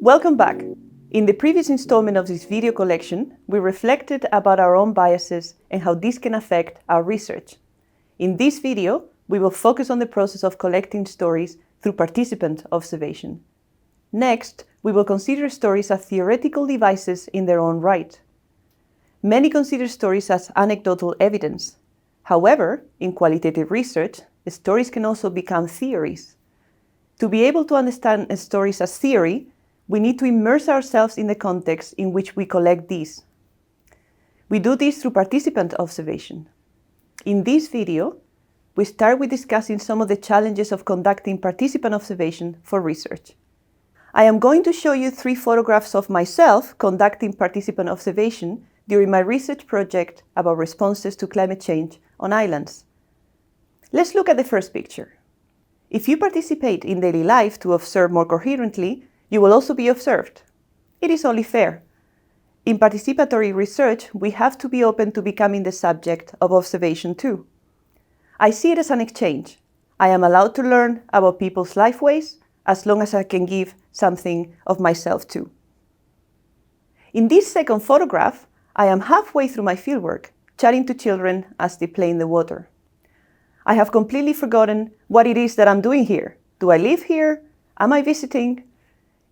Welcome back. In the previous installment of this video collection, we reflected about our own biases and how this can affect our research. In this video, we will focus on the process of collecting stories through participant observation. Next, we will consider stories as theoretical devices in their own right. Many consider stories as anecdotal evidence. However, in qualitative research, stories can also become theories. To be able to understand stories as theory, we need to immerse ourselves in the context in which we collect these. We do this through participant observation. In this video, we start with discussing some of the challenges of conducting participant observation for research. I am going to show you 3 photographs of myself conducting participant observation during my research project about responses to climate change on islands. Let's look at the first picture. If you participate in daily life to observe more coherently, you will also be observed. It is only fair. In participatory research, we have to be open to becoming the subject of observation too. I see it as an exchange. I am allowed to learn about people's life ways as long as I can give something of myself too. In this second photograph, I am halfway through my fieldwork, chatting to children as they play in the water. I have completely forgotten what it is that I'm doing here. Do I live here? Am I visiting?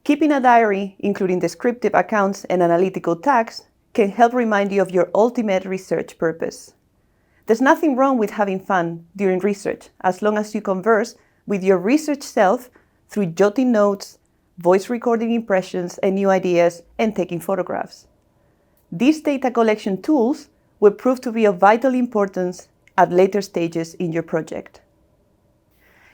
Keeping a diary, including descriptive accounts and analytical tags, can help remind you of your ultimate research purpose. There's nothing wrong with having fun during research, as long as you converse with your research self through jotting notes, voice recording impressions and new ideas, and taking photographs. These data collection tools will prove to be of vital importance at later stages in your project.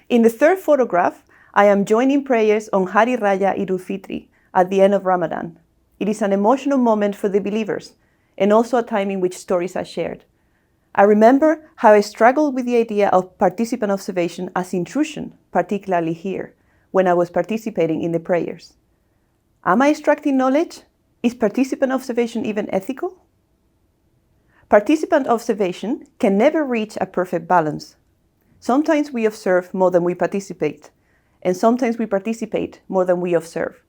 In the third photograph, I am joining prayers on Hari Raya Idul Fitri at the end of Ramadan. It is an emotional moment for the believers and also a time in which stories are shared. I remember how I struggled with the idea of participant observation as intrusion, particularly here, when I was participating in the prayers. Am I extracting knowledge? Is participant observation even ethical? Participant observation can never reach a perfect balance. Sometimes we observe more than we participate, and sometimes we participate more than we observe.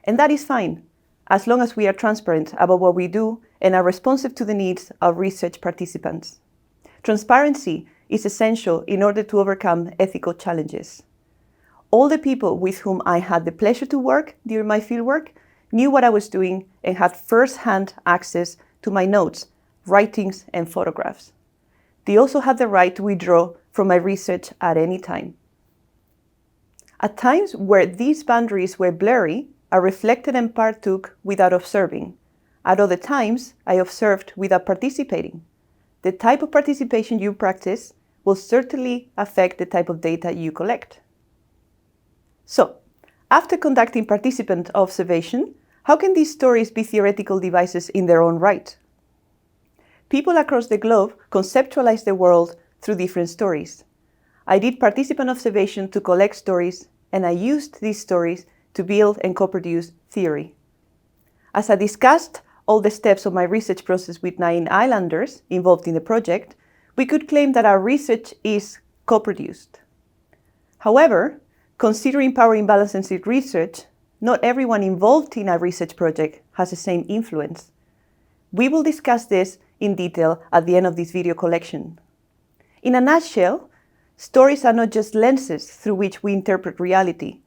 And that is fine, as long as we are transparent about what we do and are responsive to the needs of research participants. Transparency is essential in order to overcome ethical challenges. All the people with whom I had the pleasure to work during my fieldwork knew what I was doing and had first-hand access to my notes, writings, and photographs. They also had the right to withdraw from my research at any time. At times where these boundaries were blurry, I reflected and partook without observing. At other times, I observed without participating. The type of participation you practice will certainly affect the type of data you collect. So, after conducting participant observation, how can these stories be theoretical devices in their own right? People across the globe conceptualize the world through different stories. I did participant observation to collect stories, and I used these stories to build and co-produce theory. As I discussed all the steps of my research process with 9 islanders involved in the project, we could claim that our research is co-produced. However, considering power imbalances in research, not everyone involved in a research project has the same influence. We will discuss this in detail at the end of this video collection. In a nutshell, stories are not just lenses through which we interpret reality.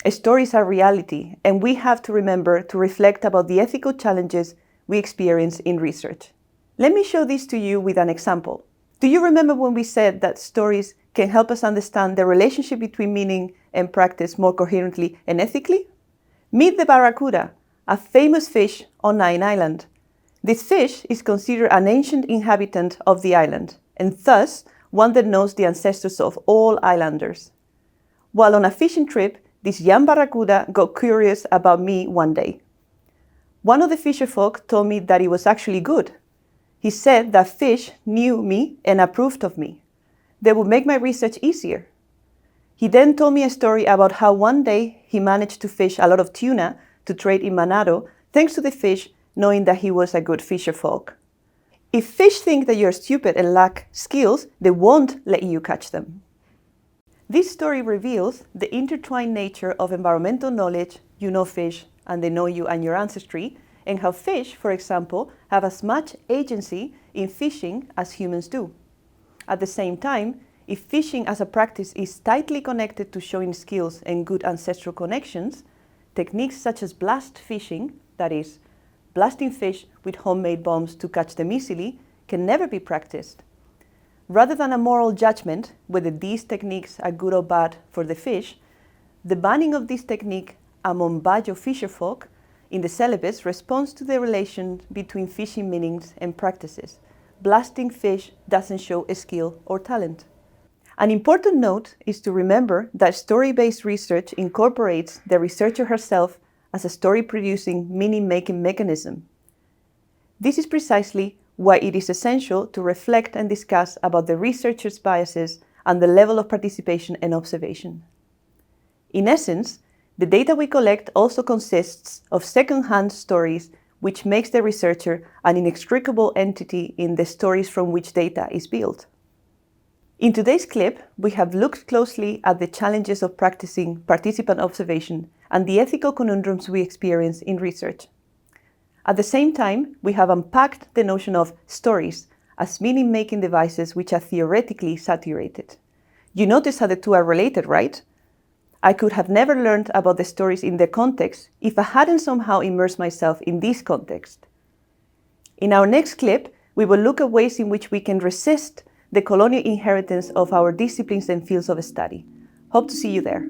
Stories are reality, and we have to remember to reflect about the ethical challenges we experience in research. Let me show this to you with an example. Do you remember when we said that stories can help us understand the relationship between meaning and practice more coherently and ethically? Meet the barracuda, a famous fish on Nine Island. This fish is considered an ancient inhabitant of the island, and thus one that knows the ancestors of all islanders. While on a fishing trip, this young barracuda got curious about me one day. One of the fisherfolk told me that it was actually good. He said that fish knew me and approved of me. They would make my research easier. He then told me a story about how one day he managed to fish a lot of tuna to trade in Manado, thanks to the fish knowing that he was a good fisherfolk. If fish think that you're stupid and lack skills, they won't let you catch them. This story reveals the intertwined nature of environmental knowledge, fish, and they know you and your ancestry, and how fish, for example, have as much agency in fishing as humans do. At the same time, if fishing as a practice is tightly connected to showing skills and good ancestral connections, techniques such as blast fishing, that is, blasting fish with homemade bombs to catch them easily, can never be practiced. Rather than a moral judgment whether these techniques are good or bad for the fish, the banning of this technique among Bajo fisherfolk in the Celebes responds to the relation between fishing meanings and practices. Blasting fish doesn't show a skill or talent. An important note is to remember that story-based research incorporates the researcher herself as a story-producing meaning-making mechanism. This is precisely why it is essential to reflect and discuss about the researcher's biases and the level of participation and observation. In essence, the data we collect also consists of second-hand stories, which makes the researcher an inextricable entity in the stories from which data is built. In today's clip, we have looked closely at the challenges of practicing participant observation and the ethical conundrums we experience in research. At the same time, we have unpacked the notion of stories as meaning-making devices which are theoretically saturated. You notice how the two are related, right? I could have never learned about the stories in their context if I hadn't somehow immersed myself in this context. In our next clip, we will look at ways in which we can resist the colonial inheritance of our disciplines and fields of study. Hope to see you there.